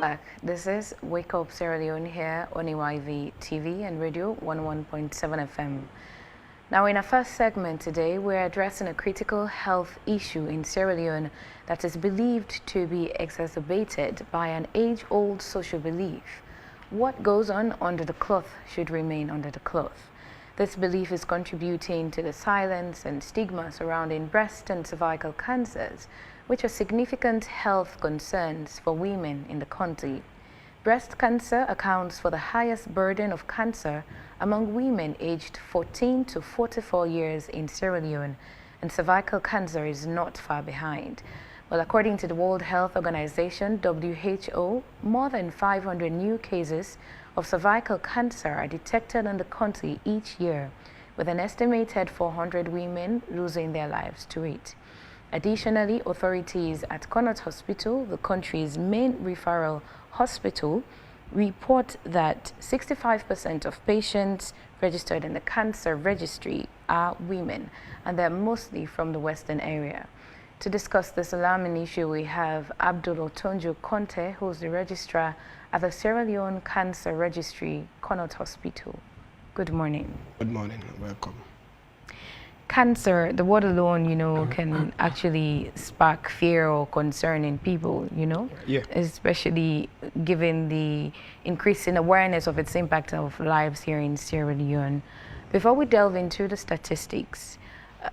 back. This is Wake Up Sierra Leone here on EYV TV and Radio 101.7 FM. Now, in our first segment today, we're addressing a critical health issue in Sierra Leone that is believed to be exacerbated by an age-old social belief. What goes on under the cloth should remain under the cloth. This belief is contributing to the silence and stigma surrounding breast and cervical cancers, which are significant health concerns for women in the country. Breast cancer accounts for the highest burden of cancer among women aged 14 to 44 years in Sierra Leone, and cervical cancer is not far behind. Well, according to the World Health Organization, WHO, more than 500 new cases of cervical cancer are detected in the country each year, with an estimated 400 women losing their lives to it. Additionally, authorities at Conteh Hospital, the country's main referral hospital, report that 65% of patients registered in the cancer registry are women, and they're mostly from the western area. To discuss this alarming issue, we have Abdul Otonjo Conteh, who's the registrar at the Sierra Leone Cancer Registry, Conteh Hospital. Good morning. Good morning. Welcome. Cancer, the word alone, can actually spark fear or concern in people, Yeah. Especially given the increasing awareness of its impact of lives here in Sierra Leone. Before we delve into the statistics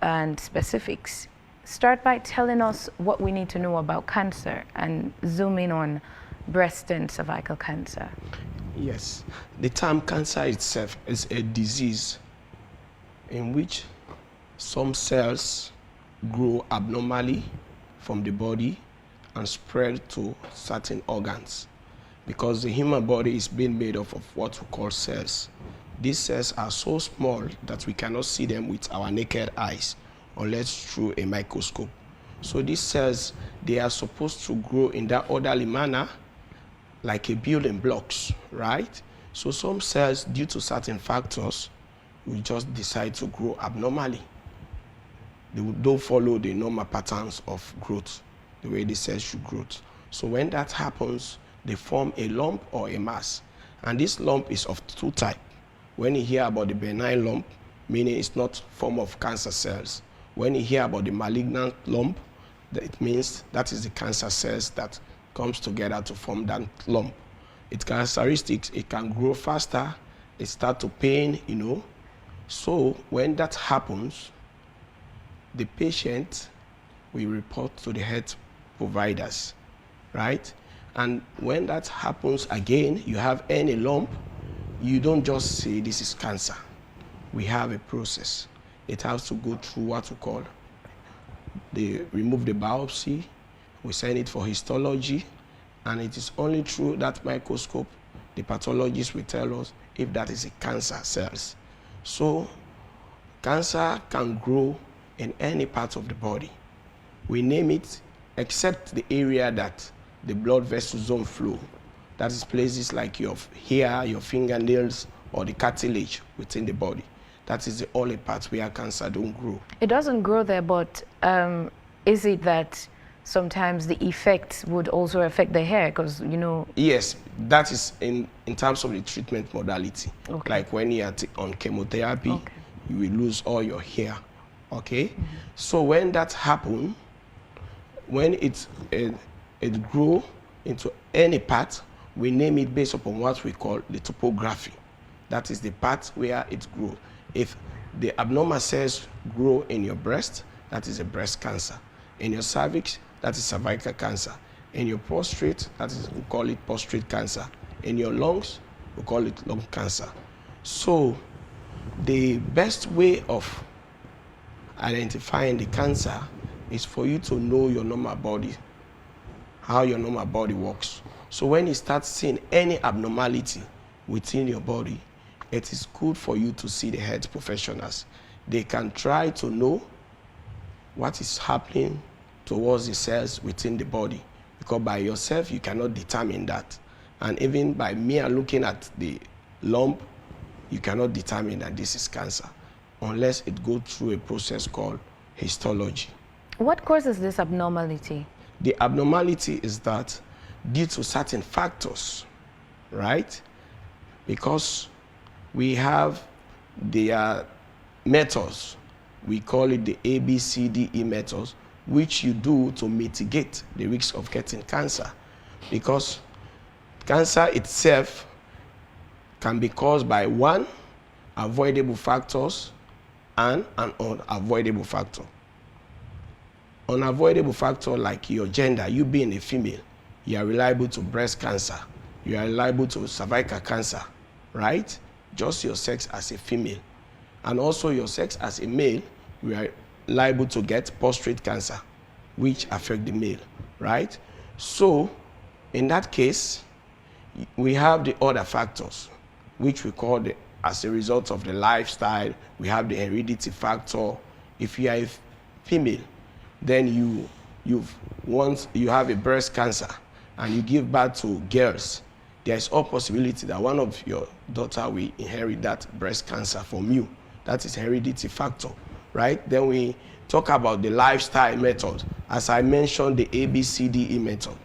and specifics, start by telling us what we need to know about cancer and zoom in on breast and cervical cancer. Yes. The term cancer itself is a disease in which some cells grow abnormally from the body and spread to certain organs, because the human body is being made up of what we call cells. These cells are so small that we cannot see them with our naked eyes unless through a microscope. So these cells, they are supposed to grow in that orderly manner like a building blocks, right? So some cells, due to certain factors, will just decide to grow abnormally. They don't follow the normal patterns of growth, the way the cells should grow. So when that happens, they form a lump or a mass. And this lump is of two types. When you hear about the benign lump, meaning it's not form of cancer cells. When you hear about the malignant lump, it means that is the cancer cells that comes together to form that lump. Its characteristics, it can grow faster, it starts to pain, So when that happens, the patient will report to the health providers, right? And when that happens again, you have any lump, you don't just say this is cancer. We have a process. It has to go through what we call, they remove the biopsy, we send it for histology, and it is only through that microscope the pathologist will tell us if that is a cancer cells. So cancer can grow in any part of the body. We name it except the area that the blood vessels don't flow. That is places like your hair, your fingernails, or the cartilage within the body. That is the only part where cancer don't grow. It doesn't grow there, but is it that sometimes the effects would also affect the hair? Because, Yes, that is in terms of the treatment modality. Okay. Like when you are on chemotherapy, Okay. you will lose all your hair. Okay, so when that happens, when it grow into any part, we name it based upon what we call the topography. That is the part where it grows. If the abnormal cells grow in your breast, that is a breast cancer. In your cervix, that is cervical cancer. In your prostate, that is, we call it prostate cancer. In your lungs, we call it lung cancer. So the best way of identifying the cancer is for you to know your normal body, how your normal body works. So when you start seeing any abnormality within your body, it is good for you to see the health professionals. They can try to know what is happening towards the cells within the body, because by yourself you cannot determine that. And even by mere looking at the lump, you cannot determine that this is cancer, unless it goes through a process called histology. What causes this abnormality? The abnormality is that due to certain factors, right? Because we have their methods. We call it the ABCDE methods, which you do to mitigate the risk of getting cancer. Because cancer itself can be caused by one, avoidable factors, and an unavoidable factor. Unavoidable factor like your gender, you being a female, you are liable to breast cancer, you are liable to cervical cancer, right? Just your sex as a female. And also your sex as a male, you are liable to get prostate cancer, which affect the male, right? So in that case, we have the other factors, which we call as a result of the lifestyle. We have the heredity factor. If you are a female, then once you have a breast cancer and you give birth to girls, there is all possibility that one of your daughter will inherit that breast cancer from you. That is heredity factor, right? Then we talk about the lifestyle method. As I mentioned, the ABCDE method.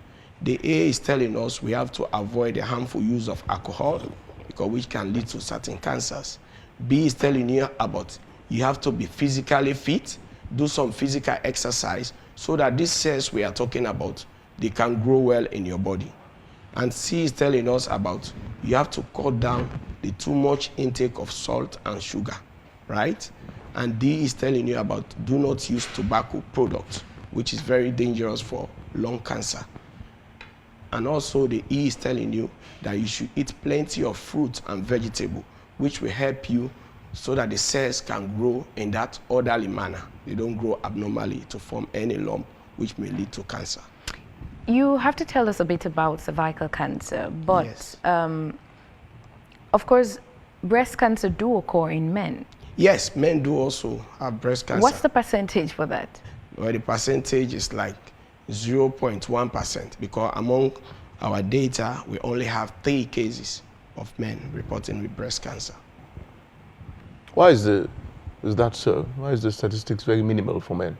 The A is telling us we have to avoid the harmful use of alcohol, because which can lead to certain cancers. B is telling you about you have to be physically fit, do some physical exercise, so that these cells we are talking about, they can grow well in your body. And C is telling us about you have to cut down the too much intake of salt and sugar, right? And D is telling you about do not use tobacco products, which is very dangerous for lung cancer. And also the E is telling you that you should eat plenty of fruit and vegetable, which will help you so that the cells can grow in that orderly manner. They don't grow abnormally to form any lump, which may lead to cancer. You have to tell us a bit about cervical cancer, but Yes. Of course, breast cancer do occur in men. Yes, men do also have breast cancer. What's the percentage for that? Well, the percentage is like 0.1%, because among our data, we only have 3 cases of men reporting with breast cancer. Why is that so? Why is the statistics very minimal for men?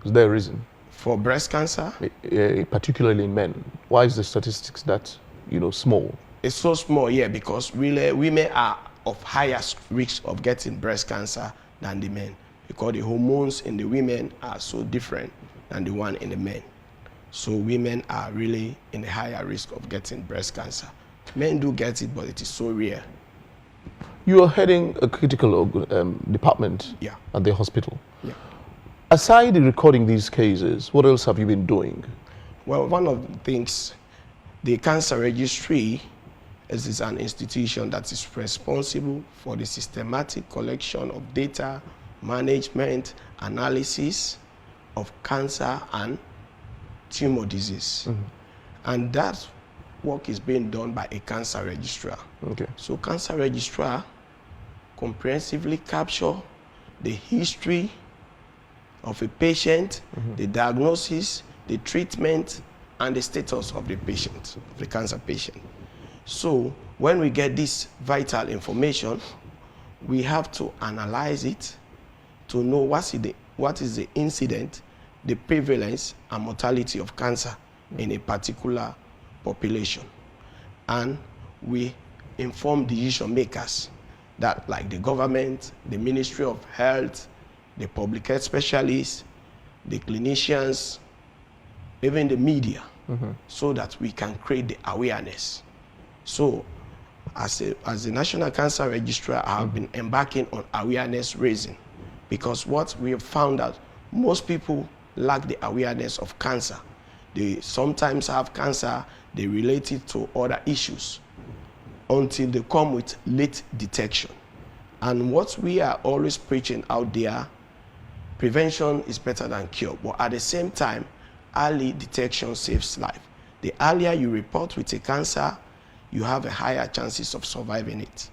Is there a reason? For breast cancer? Particularly in men. Why is the statistics that, small? It's so small, yeah, because really women are of higher risk of getting breast cancer than the men, because the hormones in the women are so different than the one in the men. So women are really in a higher risk of getting breast cancer. Men do get it, but it is so rare. You are heading a critical department at the hospital. Yeah. Aside recording these cases, what else have you been doing? Well, one of the things, the cancer registry is an institution that is responsible for the systematic collection of data, management, analysis of cancer and tumor disease. Mm-hmm. And that work is being done by a cancer registrar. Okay. So cancer registrar comprehensively capture the history of a patient, the diagnosis, the treatment, and the status of the patient, the cancer patient. So when we get this vital information, we have to analyze it to know what is the incidence, the prevalence, and mortality of cancer in a particular population. And we inform decision makers, that like the government, the Ministry of Health, the public health specialists, the clinicians, even the media, so that we can create the awareness. So as a National Cancer Registrar, I have been embarking on awareness raising, because what we have found out, most people lack the awareness of cancer. They sometimes have cancer, they relate it to other issues until they come with late detection. And what we are always preaching out there, prevention is better than cure, but at the same time, early detection saves life. The earlier you report with a cancer, you have a higher chances of surviving it.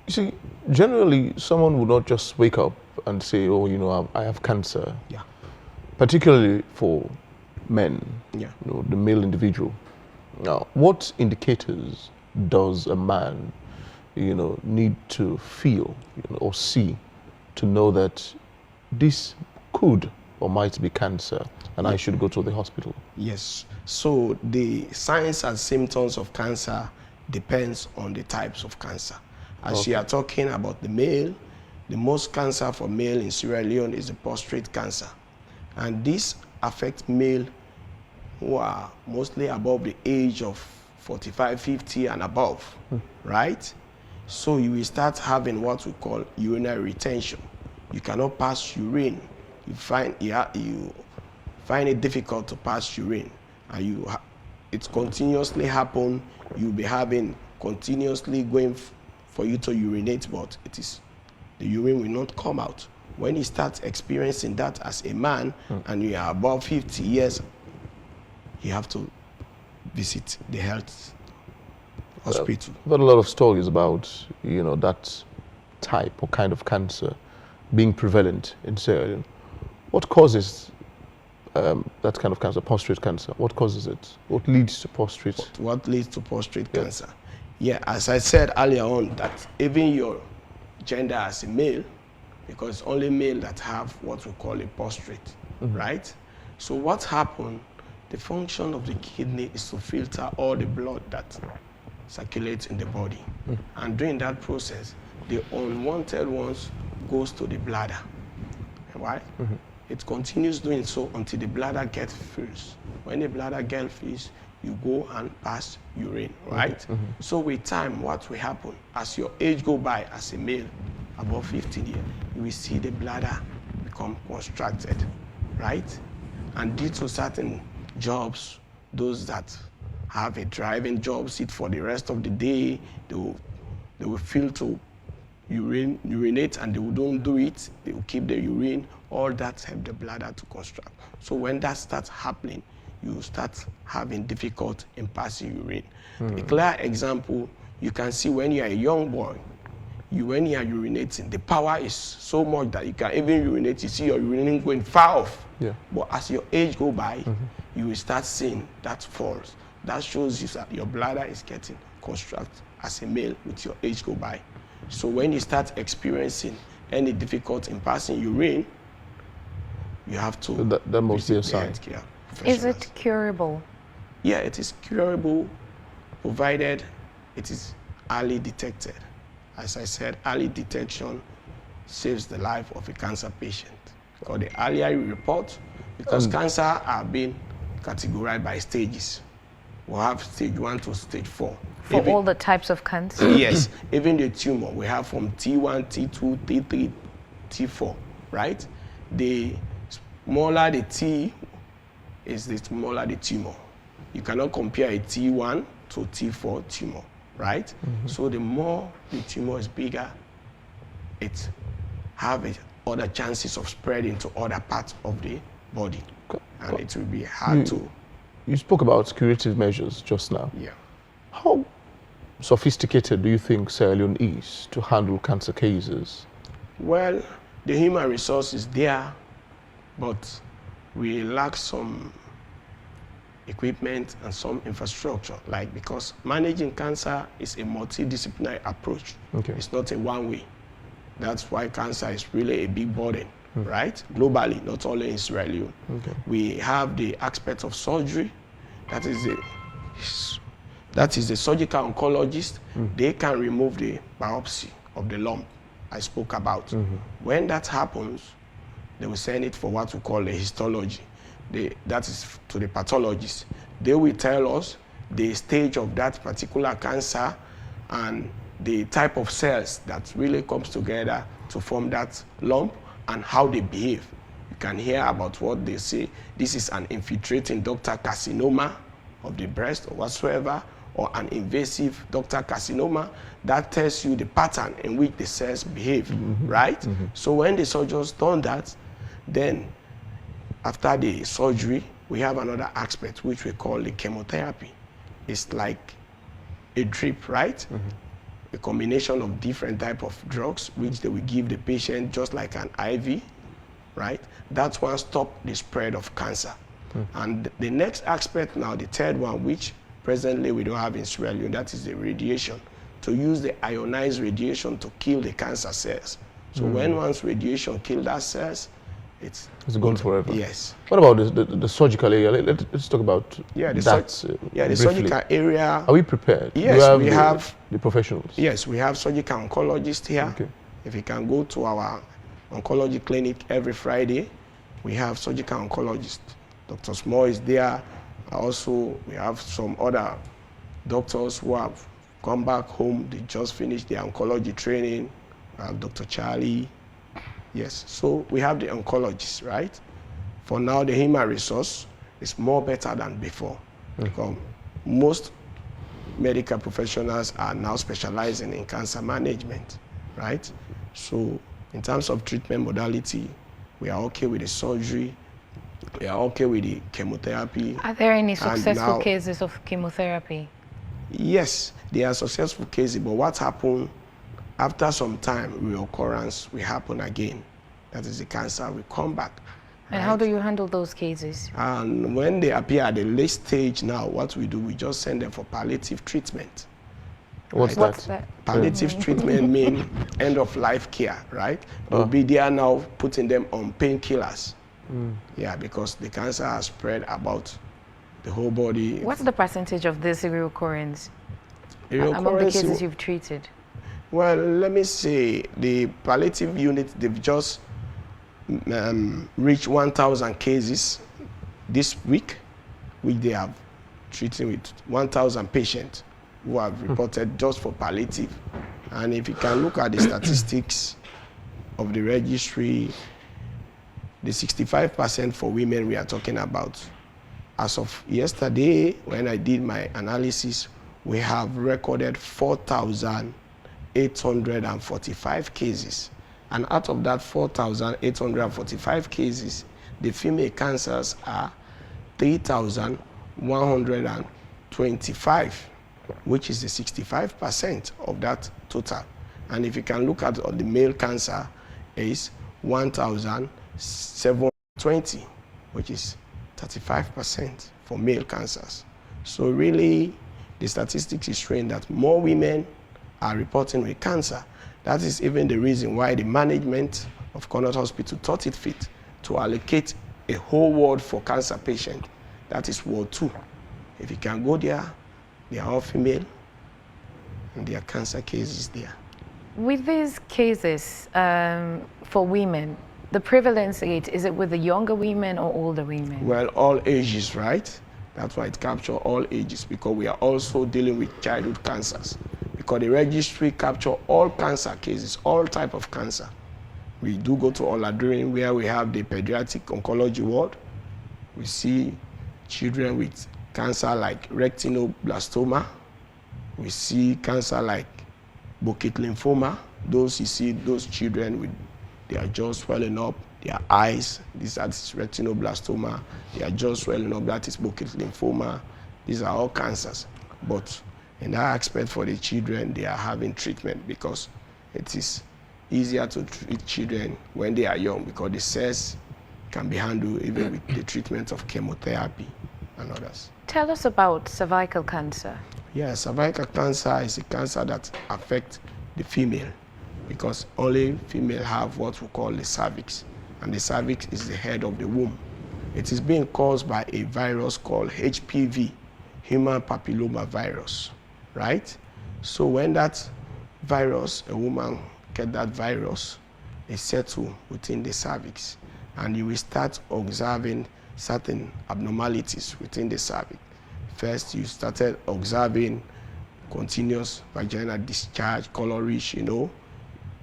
You see, generally, someone would not just wake up and say, oh, I have cancer. Yeah. Particularly for men, Yeah. The male individual. Now, what indicators does a man, need to feel or see to know that this could or might be cancer, and I should go to the hospital? Yes. So the signs and symptoms of cancer depends on the types of cancer. As you are talking about the male, the most cancer for male in Sierra Leone is the prostate cancer. And this affects male who are mostly above the age of 45, 50 and above, right? So you will start having what we call urinary retention. You cannot pass urine. You find it difficult to pass urine, and it continuously happen. You'll be having continuously going for you to urinate, but the urine will not come out. When you start experiencing that as a man and you are above 50 years, you have to visit the health hospital. I've heard a lot of stories about, that type or kind of cancer being prevalent in Sierra Leone. What causes that kind of cancer, prostate cancer? What causes it? What leads to prostate? What leads to prostate cancer? Yeah, as I said earlier on, that even your gender as a male, because it's only male that have what we call a prostate, right? So what happened, the function of the kidney is to filter all the blood that circulates in the body. And during that process, the unwanted ones goes to the bladder, right? It continues doing so until the bladder gets filled. When the bladder gets filled, you go and pass urine, right? So with time, what will happen? As your age go by as a male, above 15 years, you will see the bladder become contracted, right? And due to certain jobs, those that have a driving job, sit for the rest of the day, they will feel to urinate, and they don't do it. They will keep the urine. All that help the bladder to contract. So when that starts happening, you start having difficulty in passing urine. A clear example, you can see when you are a young boy, when you are urinating, the power is so much that you can even urinate. You see your urinating going far off. Yeah. But as your age go by, you will start seeing that falls. That shows you that your bladder is getting constructed as a male with your age go by. So when you start experiencing any difficulty in passing urine, you have to that must be a sign. Is it curable? Yeah, it is curable, provided it is early detected. As I said, early detection saves the life of a cancer patient. Because the earlier you report, because cancer are being categorized by stages. We have stage 1 to stage 4. For all the types of cancer? Yes, even the tumor, we have from T1, T2, T3, T4, right? The smaller the T is, the smaller the tumor. You cannot compare a T1 to T4 tumor, right? So the more the tumor is bigger, it have other chances of spreading to other parts of the body. And it will be hard to... You spoke about curative measures just now. Yeah. How sophisticated do you think Sierra Leone is to handle cancer cases? Well, the human resource is there, but we lack some equipment and some infrastructure, because managing cancer is a multidisciplinary approach. It's not a one-way. That's why cancer is really a big burden, right? Globally, not only in Sierra Leone. We have the aspect of surgery. That is the surgical oncologist. They can remove the biopsy of the lump I spoke about. When that happens, they will send it for what we call a histology. That is to the pathologist. They will tell us the stage of that particular cancer and the type of cells that really comes together to form that lump and how they behave. You can hear about what they say. This is an infiltrating ductal carcinoma of the breast or whatsoever, or an invasive ductal carcinoma. That tells you the pattern in which the cells behave, right? So when the surgeons done that, then after the surgery, we have another aspect which we call the chemotherapy. It's like a drip, right? A combination of different type of drugs which they will give the patient just like an IV, right? That's one stop the spread of cancer. And the next aspect now, the third one, which presently we don't have in Sierra Leone, that is the radiation. To use the ionized radiation to kill the cancer cells. So when once radiation kills that cells, It's gone forever. Yes. What about the surgical area? Let's talk about the that. the surgical area. Are we prepared? Yes, we have the professionals. Yes, we have surgical oncologists here. Okay. If you can go to our oncology clinic every Friday, we have surgical oncologists. Dr. Small is there. Also, we have some other doctors who have come back home. They just finished their oncology training. We have Dr. Charlie. Yes, so we have the oncologists, right? For now, the human resource is more better than before. Because most medical professionals are now specializing in cancer management, right? So in terms of treatment modality, we are okay with the surgery, we are okay with the chemotherapy. Are there any successful cases of chemotherapy? Yes, there are successful cases, but what happened after some time, reoccurrence will happen again. That is, the cancer will come back. And how do you handle those cases? And when they appear at the late stage now, what we do, we just send them for palliative treatment. What's that? Palliative treatment means end of life care, right? We'll be there now putting them on painkillers. Yeah, because the cancer has spread about the whole body. What's the percentage of this reoccurrence among the cases you've treated? Well, let me say the palliative unit, they've just reached 1,000 cases this week, which they have treated with 1,000 patients who have reported just for palliative. And if you can look at the statistics of the registry, the 65% for women we are talking about. As of yesterday, when I did my analysis, we have recorded 4,845 cases. And out of that 4,845 cases, the female cancers are 3,125, which is the 65% of that total. And if you can look at the male cancer, is 1,720, which is 35% for male cancers. So really, the statistics is showing that more women are reporting with cancer. That is even the reason why the management of Conteh Hospital thought it fit to allocate a whole ward for cancer patients. That is Ward 2. If you can go there, they are all female, and their cancer cases there. With these cases for women, the prevalence rate, is it with the younger women or older women? Well, all ages, right? That's why it captures all ages, because we are also dealing with childhood cancers. Because the registry captures all cancer cases, all type of cancer. We do go to Oladurin, where we have the pediatric oncology ward. We see children with cancer like retinoblastoma. We see cancer like Burkitt lymphoma. Those you see, those children with their jaws swelling up, their eyes, this is retinoblastoma, their jaws swelling up, that is Burkitt lymphoma. These are all cancers. But in that aspect for the children, they are having treatment because it is easier to treat children when they are young, because the cells can be handled even with the treatment of chemotherapy and others. Tell us about cervical cancer. Yeah, cervical cancer is a cancer that affects the female, because only female have what we call the cervix, and the cervix is the head of the womb. It is being caused by a virus called HPV, human papilloma virus, right? So when that virus, a woman get that virus, it settles within the cervix, and you will start observing certain abnormalities within the cervix. First, you started observing continuous vaginal discharge, colorish,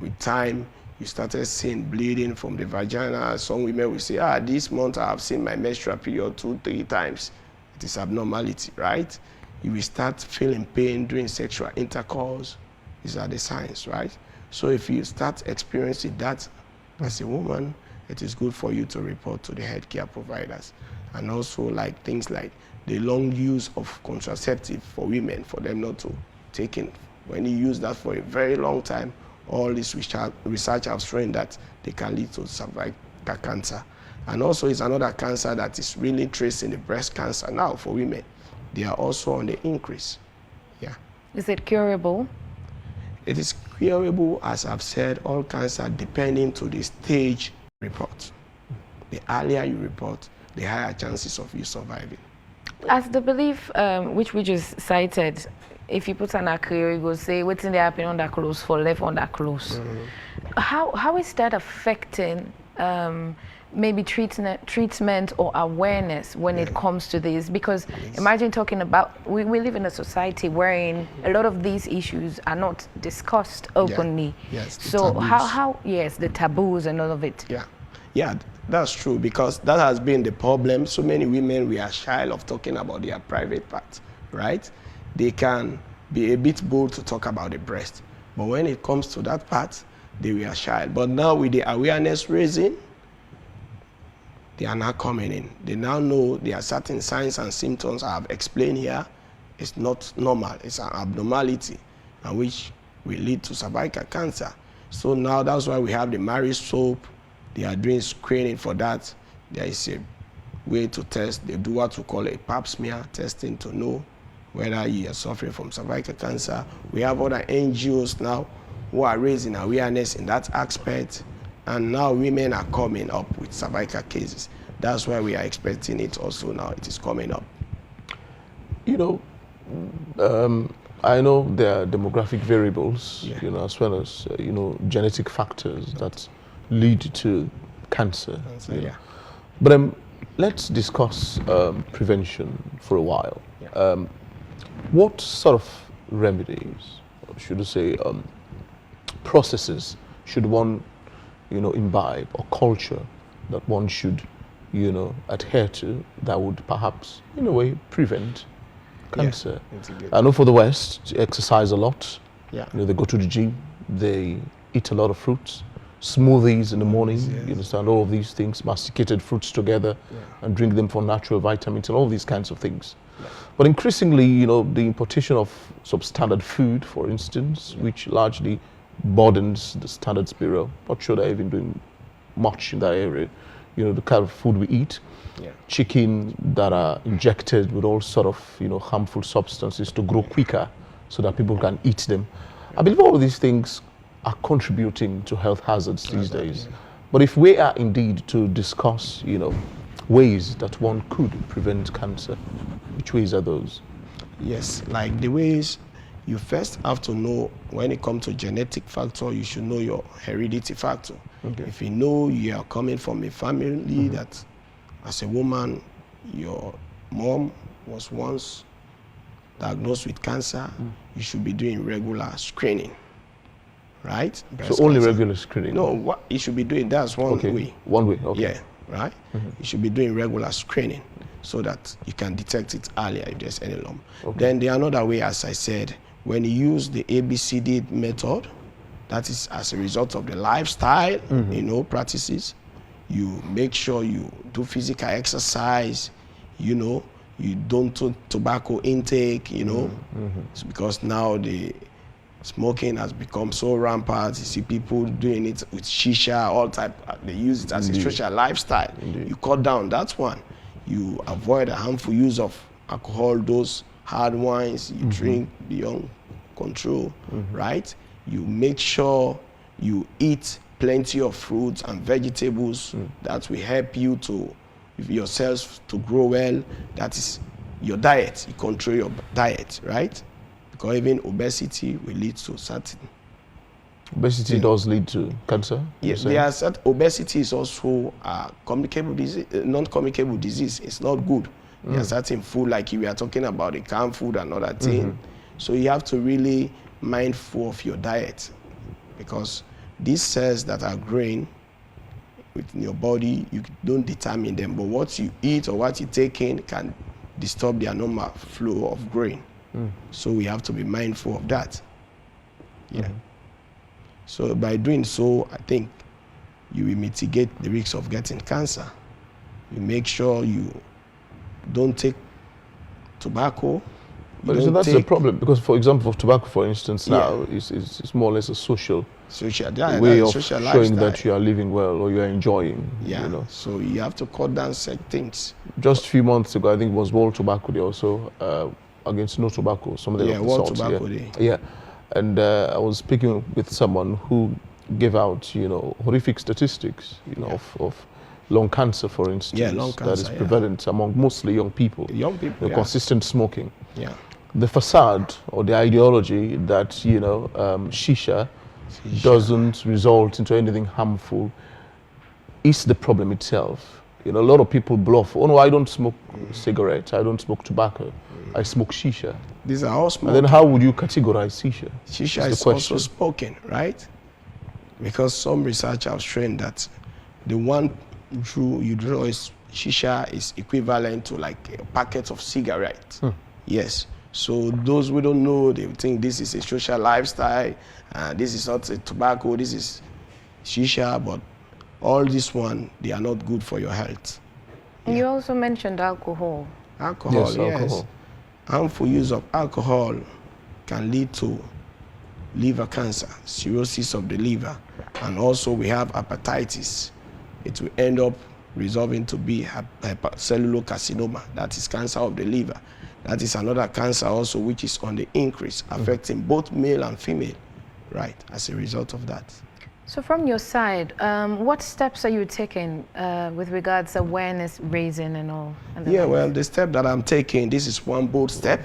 With time, you started seeing bleeding from the vagina. Some women will say, this month I have seen my menstrual period 2-3 times. It is abnormality, right? You will start feeling pain during sexual intercourse. These are the signs, right? So if you start experiencing that as a woman, it is good for you to report to the healthcare providers. And also like things like the long use of contraceptive for women, for them not to take in. When you use that for a very long time, all this research has shown that they can lead to cervical cancer. And also it's another cancer that is really tracing the breast cancer now for women. They are also on the increase. Yeah. Is it curable? It is curable, as I've said, all cancer depending to the stage report. the earlier you report, the higher chances of you surviving. As the belief, which we just cited, if you put an acre, you go say, what's in the happen on that clothes for left on that clothes. How is that affecting maybe treatment or awareness when it comes to this? Because imagine talking about, we live in a society wherein a lot of these issues are not discussed openly. Yes, so how yes, the taboos and all of it. Yeah, that's true, because that has been the problem. So many women, we are shy of talking about their private parts, right? They can be a bit bold to talk about the breast, but when it comes to that part, they were shy. But now with the awareness raising, they are now coming in. They now know there are certain signs and symptoms I have explained here. It's not normal, it's an abnormality, and which will lead to cervical cancer. So now that's why we have the marriage soap. They are doing screening for that. There is a way to test. They do what we call a pap smear testing to know whether you are suffering from cervical cancer. We have other NGOs now who are raising awareness in that aspect, and now women are coming up with cervical cases. That's why we are expecting it also now. It is coming up. You know, I know there are demographic variables, you know, as well as, you know, genetic factors that lead to cancer. You know. But let's discuss prevention for a while. What sort of remedies, or should I say, processes should one, you know, imbibe, or culture that one should, you know, adhere to that would perhaps, in a way, prevent cancer? I know for the West, exercise a lot. You know, they go to the gym, they eat a lot of fruits, smoothies in the morning, you understand, all of these things, masticated fruits together, and drink them for natural vitamins and all these kinds of things. But increasingly, you know, the importation of substandard food, for instance, which largely burdens the Standards Bureau. Not sure they're even doing much in that area. You know, the kind of food we eat, chicken that are injected with all sort of, you know, harmful substances to grow quicker so that people can eat them. I believe all of these things are contributing to health hazards these days. But if we are indeed to discuss, you know, ways that one could prevent cancer, which ways are those? Yes, like the ways, you first have to know, when it comes to genetic factor, you should know your heredity factor. If you know you are coming from a family that, as a woman, your mom was once diagnosed with cancer, you should be doing regular screening, right? Breast so only cancer. Regular screening? No, what you should be doing, that's one way. One way, okay. Yeah, right? You should be doing regular screening so that you can detect it earlier if there's any lump. Then the another way, as I said, when you use the ABCD method, that is as a result of the lifestyle, you know, practices, you make sure you do physical exercise, you know, you don't do tobacco intake, you know, it's because now the smoking has become so rampant. You see people doing it with shisha, all type, they use it as a social lifestyle. You cut down that one. You avoid the harmful use of alcohol, those hard wines, you drink beyond control, right? You make sure you eat plenty of fruits and vegetables that will help you to, your cells to grow well. That is your diet. You control your diet, right? Because even obesity will lead to certain. Obesity does lead to cancer? Yes, there are certain, obesity is also a communicable disease, non-communicable disease. It's not good. There are certain food, like we are talking about the canned food and other thing. So you have to really mindful of your diet, because these cells that are growing within your body, you don't determine them, but what you eat or what you take in can disturb their normal flow of growing. So we have to be mindful of that. So by doing so, I think you will mitigate the risk of getting cancer. You make sure you don't take tobacco. But isn't that the problem? Because, for example, for tobacco, for instance, now it's more or less a social way of showing lifestyle, that you are living well or you are enjoying. You know? So you have to cut down certain things. Just a few months ago, I think it was World Tobacco Day also, against no tobacco. World Tobacco Day. Yeah, and I was speaking with someone who gave out, you know, horrific statistics, you know, of lung cancer, for instance, Yeah, lung that cancer, is prevalent among mostly young people. Young people, The consistent smoking. Yeah. The facade or the ideology that, shisha doesn't result into anything harmful is the problem itself. A lot of people bluff. Oh no, I don't smoke cigarettes. I don't smoke tobacco. I smoke shisha. These are all smoking. And then how would you categorize shisha? Shisha is also smoking, right? Because some research have shown that the one you draw is shisha is equivalent to like a packet of cigarettes. Yes. So those who don't know, they think this is a social lifestyle, this is not a tobacco, this is shisha, but all this one, they are not good for your health. Yeah. You also mentioned alcohol. Alcohol, yes. Alcohol. Harmful use of alcohol can lead to liver cancer, cirrhosis of the liver, and also we have hepatitis. It will end up resolving to be cellular carcinoma, that is cancer of the liver. That is another cancer also which is on the increase, affecting both male and female, right, as a result of that. So from your side, what steps are you taking with regards to awareness raising and all? Yeah, well, the step that I'm taking, this is one bold step.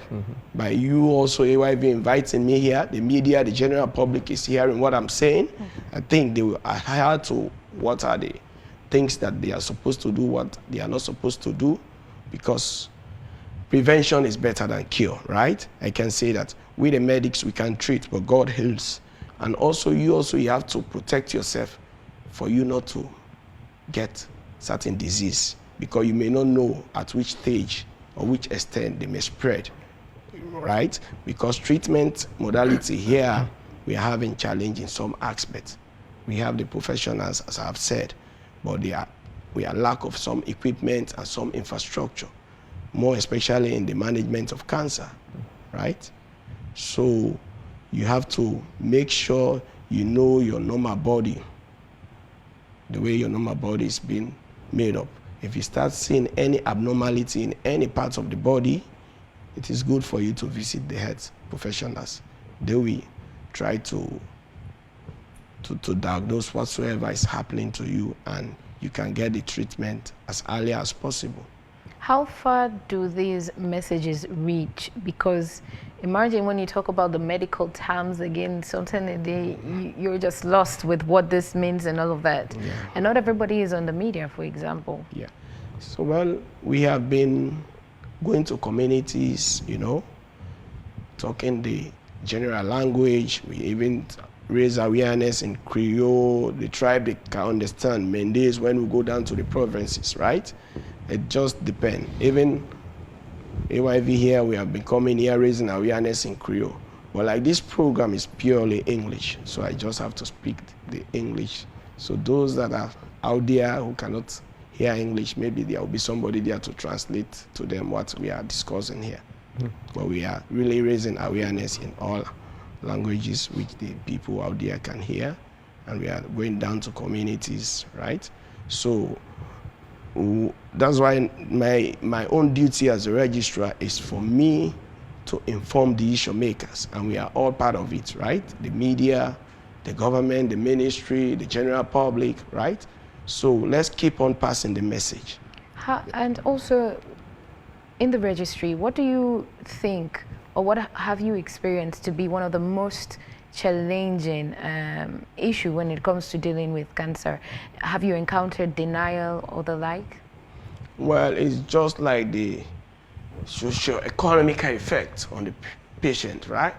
By you also, AYV, inviting me here, the media, the general public is hearing what I'm saying. I think they will adhere to what are the things that they are supposed to do, what they are not supposed to do, because prevention is better than cure, right? I can say that we the medics, we can treat, but God heals. And also you have to protect yourself for you not to get certain disease, because you may not know at which stage or which extent they may spread, right? Because treatment modality here, we are having challenge in some aspects. We have the professionals, as I've said, but we are lack of some equipment and some infrastructure, more especially in the management of cancer, right? So you have to make sure you know your normal body, the way your normal body is being made up. If you start seeing any abnormality in any part of the body, it is good for you to visit the health professionals. They will try to diagnose whatsoever is happening to you, and you can get the treatment as early as possible. How far do these messages reach? Because imagine when you talk about the medical terms again, sometimes you're just lost with what this means and all of that. Yeah. And not everybody is on the media, for example. Yeah. So, well, we have been going to communities, talking the general language. We even raise awareness in Creole, the tribe they can understand. Mendes, when we go down to the provinces, right? It just depends. Even AYV here, we have been coming here raising awareness in Creole. But like this program is purely English, so I just have to speak the English. So those that are out there who cannot hear English, maybe there will be somebody there to translate to them what we are discussing here. But we are really raising awareness in all languages which the people out there can hear, and we are going down to communities, right? So that's why my own duty as a registrar is for me to inform the issue makers, and we are all part of it, right? The media, the government, the ministry, the general public, right? So let's keep on passing the message. And also, in the registry, what do you think, or what have you experienced to be one of the most challenging issue when it comes to dealing with cancer? Have you encountered denial or the like? Well, it's just like the socio-economic effect on the patient, right?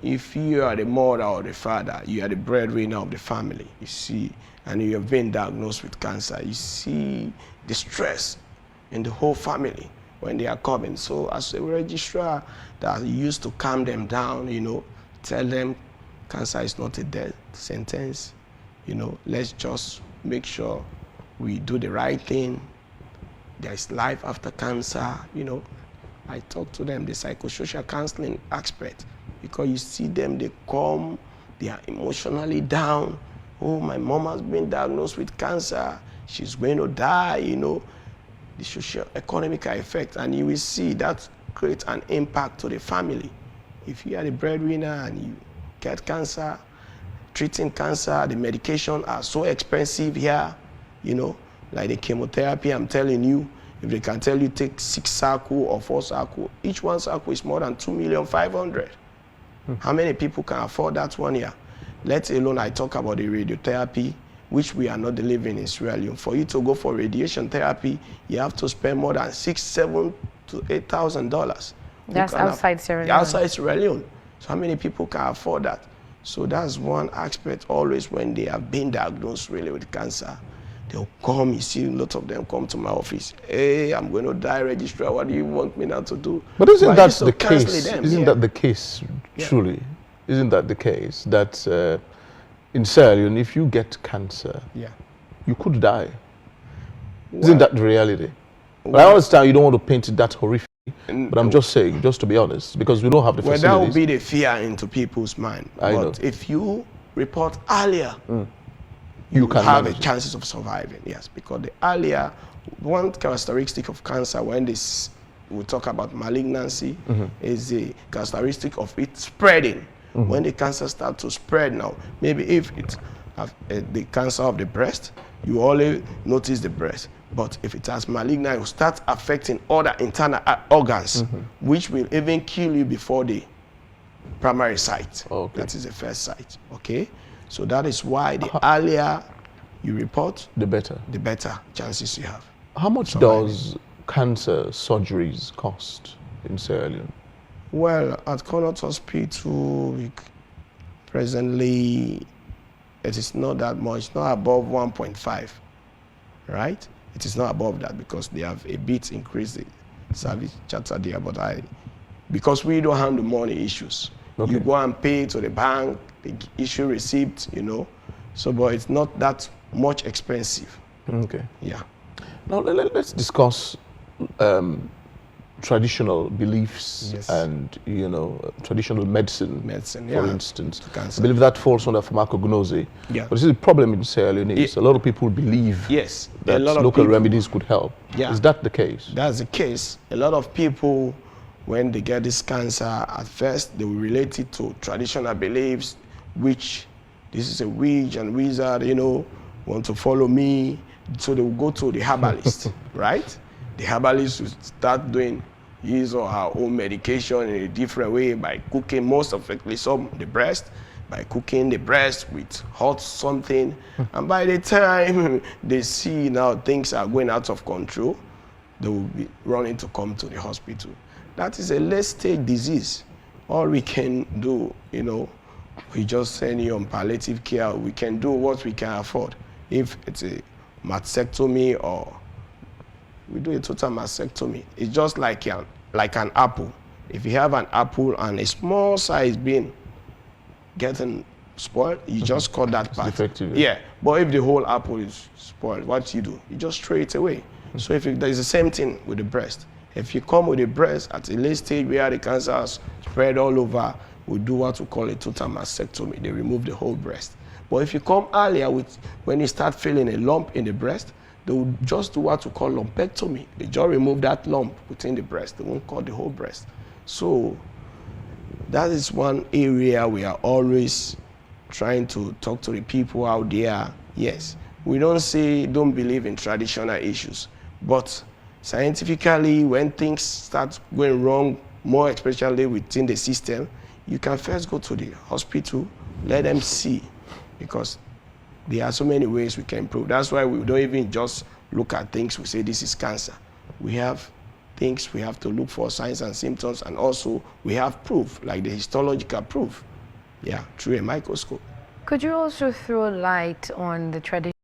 If you are the mother or the father, you are the breadwinner of the family, you see, and you have been diagnosed with cancer, you see the stress in the whole family when they are coming. So as a registrar that used to calm them down, tell them cancer is not a death sentence, let's just make sure we do the right thing. There is life after cancer, I talk to them, the psychosocial counseling aspect, because you see them, they come, they are emotionally down. Oh, my mom has been diagnosed with cancer, she's going to die, the socio-economic effect, and you will see that create an impact to the family. If you are the breadwinner and you get cancer, treating cancer, the medication are so expensive here, Like the chemotherapy, I'm telling you, if they can tell you take 6 cycle or 4 cycle, each one cycle is more than 2,500,000. How many people can afford that 1 year? Let alone I talk about the radiotherapy, which we are not delivering in Sierra Leone. For you to go for radiation therapy, you have to spend more than $6,000 to $8,000. That's outside Sierra Leone. Outside Sierra Leone. So how many people can afford that? So that's one aspect. Always when they have been diagnosed really with cancer, they'll come. You see a lot of them come to my office. Hey, I'm going to die, registrar. What do you want me now to do? But isn't that the case? Isn't that the case, Yeah. truly? Isn't that the case? That in Sierra Leone, if you get cancer, Yeah. you could die. Well, Isn't that the reality? But I understand you don't want to paint it that horrific. But I'm just saying, just to be honest, because we don't have the facilities. Well, that will be the fear into people's mind. I know. But if you report earlier, you can have manage a it. chances of surviving. Yes, because the earlier, one characteristic of cancer when this we talk about malignancy is the characteristic of it spreading. When the cancer starts to spread now, maybe if it's the cancer of the breast, you only notice the breast. But if it has malignant, it will start affecting other internal organs, which will even kill you before the primary site. Okay. That is the first site. Okay, so that is why the earlier you report, The better. the better chances you have. How much does cancer surgeries cost in Sierra Leone? Well, at Connaught Hospital, presently, it is not that much, not above 1.5, right? It is not above that because they have a bit increased the service charter there, but because we don't handle money issues. Okay. You go and pay to the bank, they issue receipt, you know, so, but it's not that much expensive. Okay. Yeah. Now let's discuss traditional beliefs Yes. and traditional medicine, Medicine, for yeah, instance. to cancer. I believe that falls under pharmacognosy. Yeah. But this is a problem in Sierra Leone. A lot of people believe Yes, that a lot of local people, remedies could help. Yeah. Is that the case? That's the case. A lot of people, when they get this cancer, at first they will relate it to traditional beliefs, which this is a witch and wizard, want to follow me. So they will go to the herbalist, right? The herbalist will start doing his or her own medication in a different way by cooking most of the breast, by cooking the breast with hot something. And by the time they see now things are going out of control, they will be running to come to the hospital. That is a late-stage disease. All we can do, we just send you on palliative care. We can do what we can afford. If it's a mastectomy or we do a total mastectomy, it's just like an apple. If you have an apple and a small size being getting spoiled, you just cut that part. Defective. Yeah, but if the whole apple is spoiled, what you do? You just throw it away. So if there's the same thing with the breast. If you come with the breast at a late stage where the cancer has spread all over, we do what we call a total mastectomy. They remove the whole breast. But if you come earlier when you start feeling a lump in the breast, they will just do what we call lumpectomy. They just remove that lump within the breast. They won't cut the whole breast. So that is one area we are always trying to talk to the people out there. Yes, we don't believe in traditional issues, but scientifically, when things start going wrong, more especially within the system, you can first go to the hospital, let them see, because there are so many ways we can improve. That's why we don't even just look at things, we say this is cancer. We have things we have to look for, signs and symptoms, and also we have proof, like the histological proof, through a microscope. Could you also throw light on the traditional